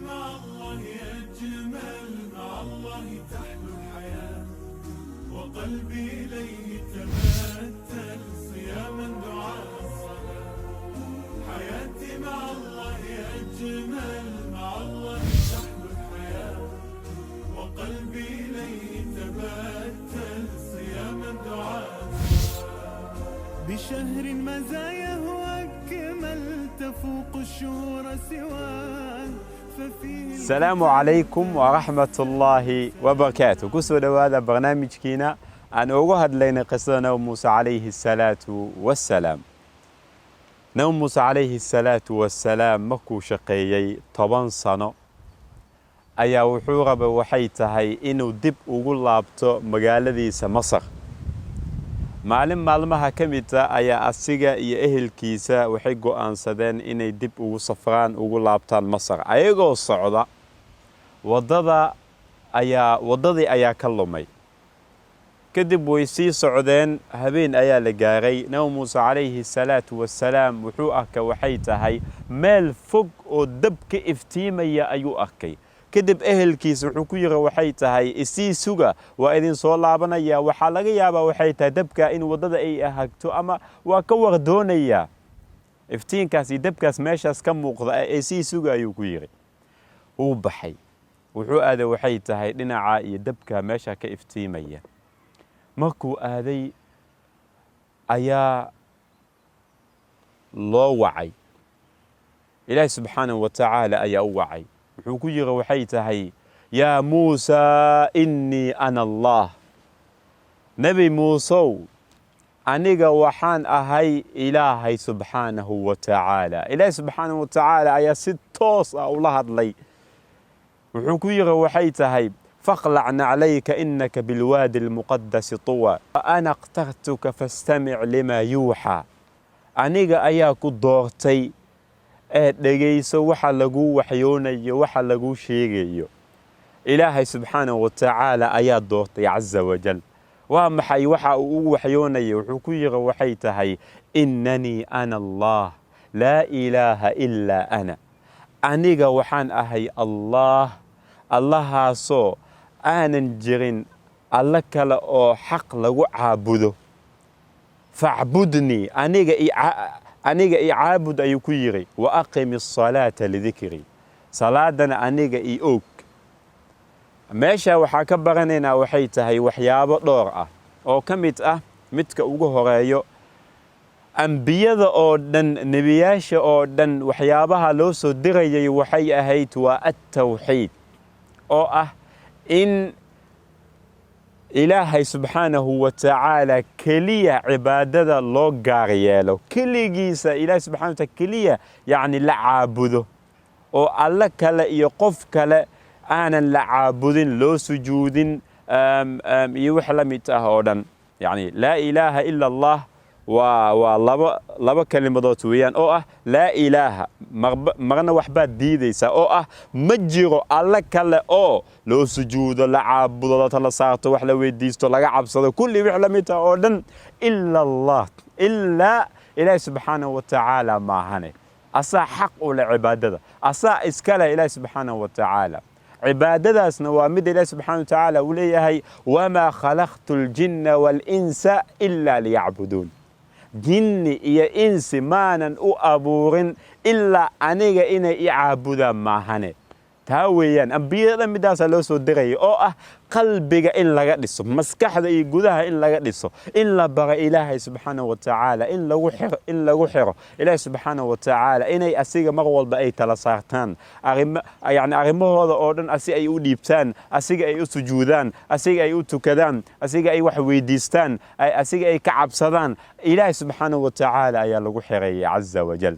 مع الله أجمل، مع الله تحلو الحياة، وقلبي إليه تبتل صياما دعاء الصلاة. حياتي مع الله أجمل، مع الله تحلو الحياة، وقلبي إليه تبتل صياما دعاء الصلاة. بشهر مزاياه أكمل، تفوق الشهور سواه. السلام عليكم ورحمة الله وبركاته. كسو هذا برنامج كينا أن أوجد لنا قصة نبي موسى عليه الصلاة والسلام. نبي موسى عليه الصلاة والسلام مكو شقيي طبعا سنة أيا وحورة بوحيتها إنه دب وقول لابتو مقالة مصر. maalmaha ka mid ah ayaa asiga iyo ehelkiisa waxay go'aansadeen inay dib ugu safraan ugu laabtaan Masar ayagoo socda wadadii ayaa ka lumay kadib way sii socdeen habeen ayaa la gaaray nabi Muuse calayhi salaatu wassalaam wuxuu arkay waxay tahay meel fog oo dab ka iftiimaya ayuu arkay kadib ehelkiisa wuxuu ku yiri waxay tahay isii suga waa idin soo laabanaya waxa laga yaabaa waxay tahay dabka in wadada ay ahagto ama waa ka wardoonaya iftiinkaas iyo dabkaas meeshaas ka muuqda isii suga ayuu ku yiri uu baxay wuxuu aaday waxay tahay dhinaca iyo dabka meesha ka iftiimaya markuu aaday ayaa loo wacay ilaahay subxaanahu wa ta'ala ayaa u wacay wuxuu ku yiri waxay tahay yaa Muusa inni ana Allah nabi Muusa aniga waxaan ahay ilaahay subxaanahu wa ta'ala ilaahay subxaanahu wa ta'ala ayaa si toos ah ula hadlay wuxuu ku yiri waxay tahay faqla'na alayka innaka bilwadi almuqaddas tuwa ana aqtartuka fastami' lima yuha aniga ayaa ku doortay dhageyso waxa lagu waxyoonayo waxa lagu sheegayo ilaahay subxaanahu wa ta'ala ayaa doortay azza wa jal waa maxay waxa uu waxyoonayo wuxuu ku yiri waxay tahay innani ana Allah la ilaha illa ana aniga waxaan ahay Allah Allahaaso aanan jirin alla kale oo xaq lagu caabudo fa'budni aniga caabud ayuu ku yiri wa aqimis salata lidhikri salaadana aniga og meesha waxa ka baranayna waxay tahay waxyaabo dhowr ah oo kamid ah midka ugu horeeyo anbiyada oo dhan nabiyaasha oo dhan waxyaabaha loo soo dirayay waxay ahayd waa at-tawhid oo ah in ilaahay subxaanahu wa ta'ala kaliya cibaadada loo gaar yeelo kaligiisa ilaahay subxaanahu wa ta'ala kaliya yani la caabudo oo alla kale iyo qof kale aanan la caabudin loo sujuudin iyo wax la mid ah oo dhan yani la ilaha illa Allah waa laba kalimadood weeyaan oo ah la ilaha marna waxba diidaysa oo ah ma jiro alla kale oo loo sujuudo la caabudo la tala saarto wax la weydiisto laga cabsado kulli wax la mid ah oo dhan illa Allah illa ilaahay subxaanahu wa ta'ala maahane asaa xaq u la cibaadada asaa iskala ilaahay subxaanahu wa ta'ala cibaadadaasna waa mid ilaahay subxaanahu wa ta'ala uu leeyahay wama khalaqtul jinna wal insa illa liya'budun jinni iyo insi maanan u abuurin illa aniga inay i caabudaan maahane taa weeyaan ambiyada midaas loo soo diray oo ah qalbiga in laga dhiso maskaxda iyo gudaha in laga dhiso in la baro ilaahay subxaanahu wa ta'ala in lagu xiro ilaahay subxaanahu wa ta'ala inay asiga mar walba ay tala saartaan arrimahooda oo dhan ay u dhiibtaan asiga ay u sujuudaan asiga ay u tukadaan asiga ay wax weydiistaan asiga ay ka cabsadaan ilaahay subxaanahu wa ta'ala ayaa lagu xiray azza wa jal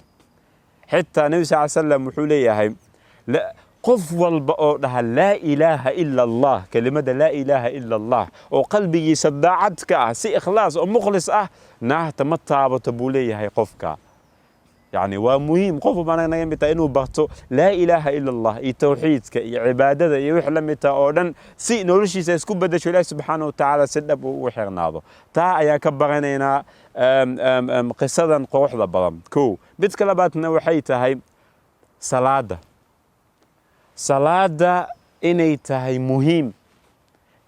xitaa nabi sallallahu alayhi wasallam wuxuu leeyahay qof walba oo dhaha la ilaha illa Allah kelimada la ilaha illa Allah oo qalbigiisa daacad ka ah si ikhlaas oo mukhlis ah naahta ma taabato buu leeyahay qofka يعني ومهم قف بنا نجمع إنه برتو لا إله إلا الله التوحيد كعبادة يوحلم تأودن سي نورشي سيسكوب بدش الله سبحانه وتعالى سدب وحرنا هذا تا يا كبرنا قصة قروح ضبرم كو بتكلماتنا وحيتها هاي صلاة salaada inay tahay muhiim,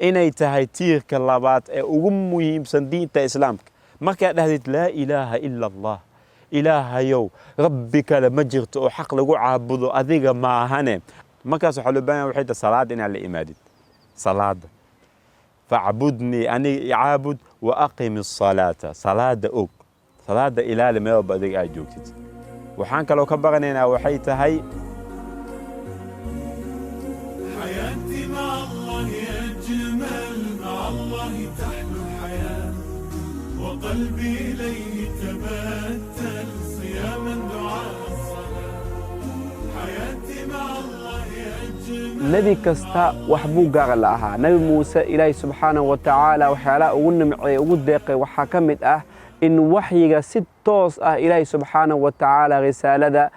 inay tahay tiirka labaad ee ugu muhiimsan diinta islaamka. markaad dhahdid laa ilaaha ila allah, ilaahayow rabbi kale ma jirto oo xaq lagu caabudo adiga maahane, markaas waxaa loo baahan yahay waxay tahay salaada inaad la imaadid. salaada facbudnii aniga icaabud wa aqimi الصalaata, salaada og, salaada ilaali meel walba adiga aad joogtid. waxaan kaloo ka baranaynaa waxay tahay حياتي مع الله أجمل، مع الله تحلو الحياة، وقلبي إليه تبتل صياما دعاء الصلاة. حياتي مع الله أجمل. nebi kasta wax buu gaar lahaa. nebi muuse ilaahay subxaanahu wa tacaala waxyaalaha ugu nimceey ugu deeqay waxaa ka mid ah in waxyiga si toos ah ilaahay subxaanahu wa tacaala risaalada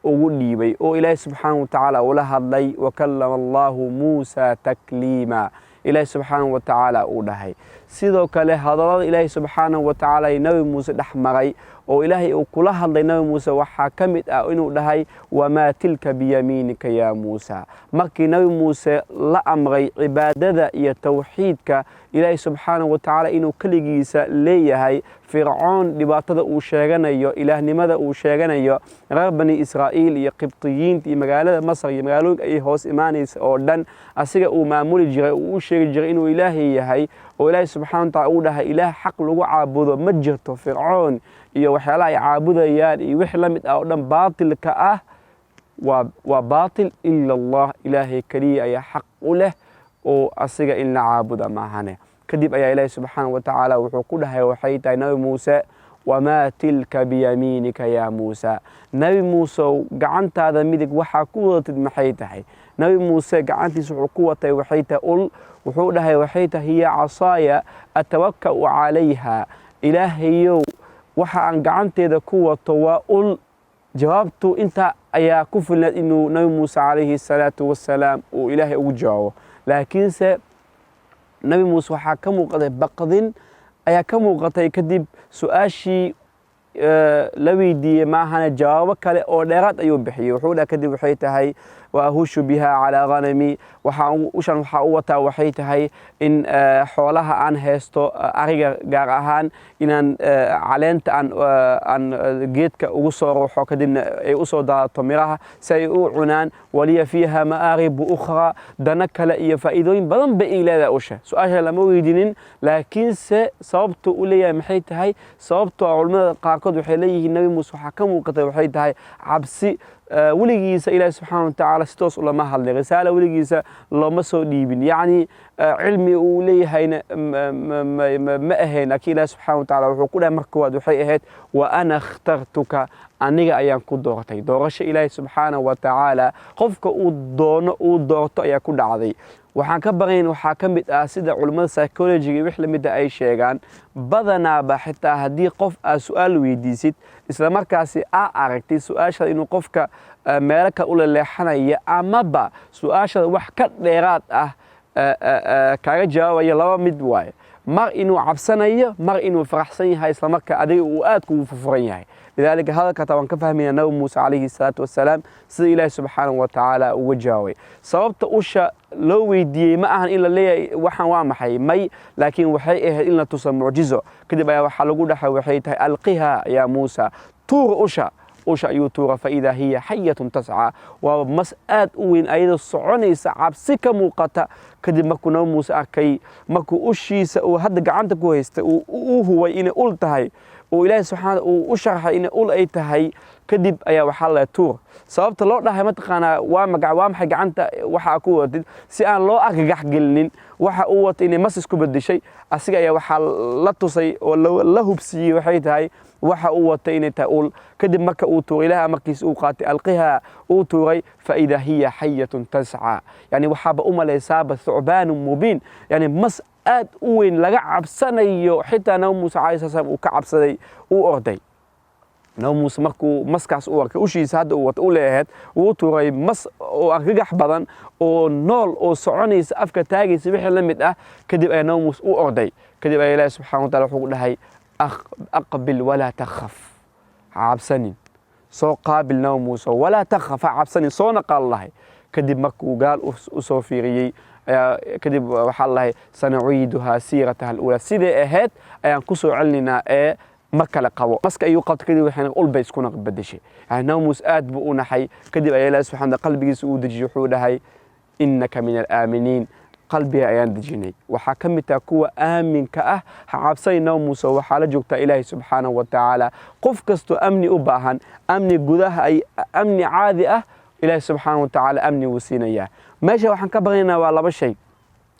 ugu dhiibay oo ilaahay subxaanahu wa tacaala ula hadlay. wakallama allaahu muusa takliima, ilaahay subxaanahu wa tacaala uu dhahay. sidoo kale hadallada ilaahay subxaanahu wa tacaala nebi muuse dhex maray oo ilaahay uu kula hadlay nebi muuse waxaa ka mid ah inuu dhahay wamaa tilka biyamiinika yaa muusa. markii nebi muuse la amray cibaadada iyo tawxiidka ilaahay subxaanahu wa tacaala inuu keligiisa leeyahay, fircoon dhibaatada uu sheeganayo, ilaahnimada uu sheeganayo, reer bani israa'iil iyo qibtiyiinta iyo magaalada masar iyo magaalooyinka ay hoos imaanaysa oo dhan asiga uu maamuli jiray, uu u sheegi jiray inuu ilaahay yahay, oo ilaahay subxaanahu wa tacaala uu dhahay ilaah xaq lagu caabudo ma jirto. fircoon iyo waxyaalaha ay caabudayaan iyo wixii la mid ah oo dhan baatilka ah waa baatil ila allah, ilaahay keliya ayaa xaq u leh oo asiga in la caabuda maahane. kadib ayaa ilaahay subxaanahu wa tacaala wuxuu ku dhahay waxay tahay nebi muuse wamaa tilka biyamiinika yaa muusa. nebi muusew gacantaada midig waxaa ku wadatid maxay tahay? nebi muuse gacantiisa wuxuu ku watay waxay tahay ul. wuxuu dhahay waxay tahay hiya casaaya atawaka'u calayha, ilaahayow waxa aan gacanteeda ku wato waa ul. jawaabtu intaa ayaa ku filnayd inuu nebi muuse calayhi salaatu wassalaam uu ilaahay ugu jawaabo. laakiinse nebi muuse waxaa ka muuqatay baqdin ayaa ka muuqatay kadib su-aashii la weydiiyey maahane jawaabo kale oo dheeraad ayuu bixiyey. wuxuu dhahay kadib waxay tahay waahushu biha calaa ghanami, ushan waxaa u wataa waxay tahay in xoolaha aan haysto ariga gaar ahaan inaan caleenta aan geedka ugu soo ruuxo kadibna ay u soo daadato miraha si ay u cunaan. waliya fiiha ma'aaribu ukhra, dana kale iyo faa'iidooyin badan bay ii leedahay usha. su-aasha lama weydiinin, laakiinse sababtu u leeyahay maxay tahay? sababtoo culimmada qaarkood waxay leeyihiin nebi muuse waxaa ka muuqatay waxay tahay cabsi. weligiisa ilaahi subxaana wa tacaala si toos ulama hadlay, risaala weligiisa looma soo dhiibin, yacni cilmi uu leeyahayna ma ahayn. laakiin ilaahi subxaana wa tacaala wuxuu ku dhahay marka koowaad waxay ahayd wa ana ikhtartuka, aniga ayaan ku doortay. doorasho ilaahi subxaana wa tacaala qofka uu doono uu doorto ayaa ku dhacday. waxaan ka baqayn waxaa ka mid ah sida culimmada psychologiga wix la mida ay sheegaan, badanaaba xitaa haddii qof aad su-aal weydiisid isla markaasi aa aragtay su-aashada inuu qofka meelo kale u laleexanaya amaba su-aashada wax ka dheeraad ah kaaga jawaabaya, laba mid waaye. mar inuu cabsanayo, mar inuu faraxsan yahay isla markaa adiga uu aad kugu furfuran yahay. lidaalika hadalka taa waan ka fahmayna nabi muuse calayhi salaatu wassalaam sida ilaahi subxaanahu wa tacaala uga jawaabay. sababta usha loo weydiiyey ma ahan in la leeyahay waxaan waa maxay, may, laakiin waxay ahayd in la tuso mucjizo. kadib ayaa waxaa lagu dhaxay waxay tahay alqiha yaa muusa, tuura usha. usha ayuu tuura faidaa hiya xayatun tascaa, waa mas aad u weyn ayadoo soconaysa cabsi ka muuqata. kadib markuu nabi muuse arkay markuu ushiisa uu hadda gacanta ku haystay uu huway inay ul tahay oo ilaahay subxaana uu u sharxay inay ul ay tahay, kadib ayaa waxaa la tuur. sababta loo dhahay mataqaanaa waa maxay gacanta waxaa ku watid si aan loo argagax gelinin waxa uu wata inay mas isku bedeshay. asiga ayaa waxaa la tusay oo la hubsiiyey waxay tahay waxa uu wata inay tahay ul. kadib marka uu tuuray ilaaha markiis uu qaatay alqiha uu tuuray faidaa hiya xayatun tascaa, yani waxaaba u malaysaaba thucbaanu mubiin, yani mas aad u weyn laga cabsanayo. xitaa nabi muuse calayhi salaam uu ka cabsaday uu orday. nabi muuse markuu maskaas u arkay ushiisa hadda uu wata u leeyahayd uu tuuray mas oo argagax badan oo nool oo soconaysa afka taagaysa wixii la mid ah. kadib ayaa nabi muuse u orday. kadib ayaa ilaahi subxana wa taala wuxuu dhahay aqbil walaa takhaf, ha cabsanin, soo qaabil nabi muuse walaa takhaf, ha cabsanin, soona qaal lahay. kadib markuu gaal u soo fiiriyey kadib waxaa lahay sanaciiduhaa siirataha alula sidee ahayd ayaan ku soo celinaynaa ee mar kale qabo maska ayuu qabto kadib waxayna ulbay iskuna bedeshay yani nabi muuse aad buu u naxay kadib ayaa ilaahay subxaana wa tacaala qalbigiisa uu dejiyey wuxuu dhahay innaka min alaaminiin qalbiga ayaan dejinay waxaa ka mid taha kuwa aaminka ah ha cabsay nabi muuse waxaa la joogtaa ilaahay subxaanahu wa tacaala qof kastoo amni u baahan amni gudaha ay amni caadi ah ilaahay subxaanahu wa tacaala amni wuu siinayaa meesha waxaan ka baqaynaa waa laba shay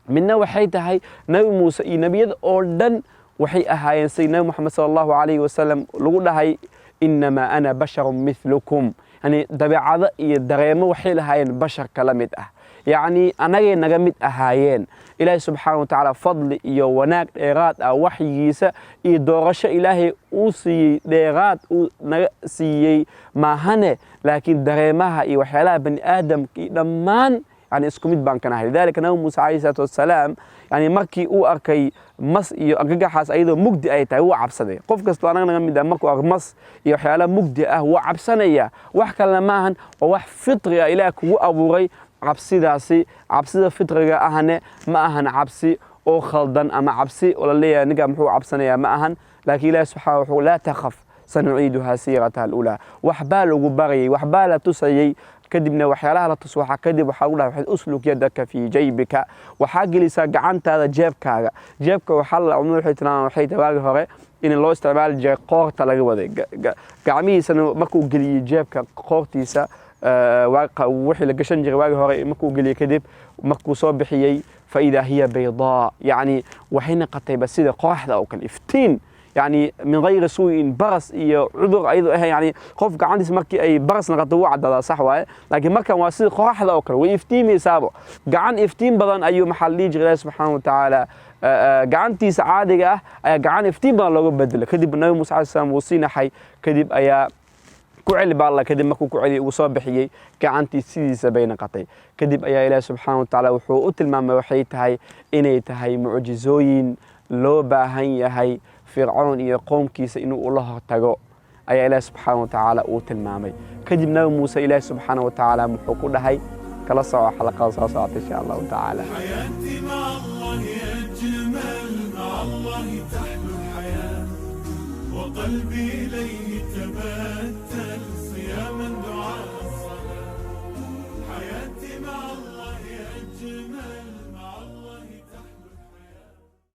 midna waxay tahay nabi muuse iyo nebiyada oo dhan waxay ahaayeen say nabi moxamed sala allahu calayhi wasalam lagu dhahay innamaa ana basharun mithlukum yani dabeecado iyo dareemo waxay lahaayeen basharka la mid ah yacni anagay naga mid ahaayeen ilaahay subxaana wa tacaala fadli iyo wanaag dheeraad ah waxyigiisa iyo doorasho ilaahay uu siiyey dheeraad uu naga siiyey maahane laakiin dareemaha iyo waxyaalaha bani aadamka iyo dhammaan يعني اسكو ميد بان كان هاي لذلك نبي موسى عليه الصلاه والسلام يعني markii uu arkay mas iyo argagaxaas ayadoo mugdi ay tahay uu cabsaday qof kasto anaga mid markuu arko mas iyo waxyaala mugdi ah uu cabsanaya wax kale ma ahan oo wax fitri ah ilaahay kugu abuuray cabsida fitriga ahane ma ahan cabsi oo khaldan ama cabsi oo la leeyahay niga muxuu cabsanaya ma ahan laakiin ilaahay subhanahu wa ta'ala la takhaf sanu'iduha sirataha al-ula waxbaa lagu barayay waxbaa la tusayay kadibna waxyaalaha la tus waxa kadib waxa uu dhahay usluk yadaka fi jaybika waxa gelisa gacantaada jeebkaaga jeebka waxa la umma waxay tabaag hore in loo isticmaal jeeb qoorta laga waday gacmihiisa markuu geliyo jeebka qoortiisa wixii la gashan jiray waagi hore markuu geliyo kadib markuu soo bixiyay فإذا هي بيضاء يعني وحين قتيبة سيدة قاحدة أو كالإفتين يعني من غير سوء برص عذر أيضا يعني خوفك عندي سمكي أي برص نقطوع عدد صح واي لكن ما كان واسيد قاحدة أو كال ويفتين يسابه قعن إفتين بدن أي محل يجي الله سبحانه وتعالى قعنتي سعادة قعن إفتين بدن لو بدل كذب النبي موسى عليه السلام وصينا حي كذب أيا كعلي بالله كذب ما كعلي وصابحيي كعنتي سيدي سبين قطي كذب أيا إله سبحانه وتعالى وحوقت المام وحيت هاي إنيت هاي معجزوين لو باهي هاي فرعون يقوم كيس إنه الله تجو أيا إله سبحانه وتعالى أوت المامي كذب نبي موسى إله سبحانه وتعالى محقول هاي كلا صار حلقة صار إن شاء الله تعالى حياتي مع الله أجمل مع الله تحلو الحياة وقلبي إليه تبتل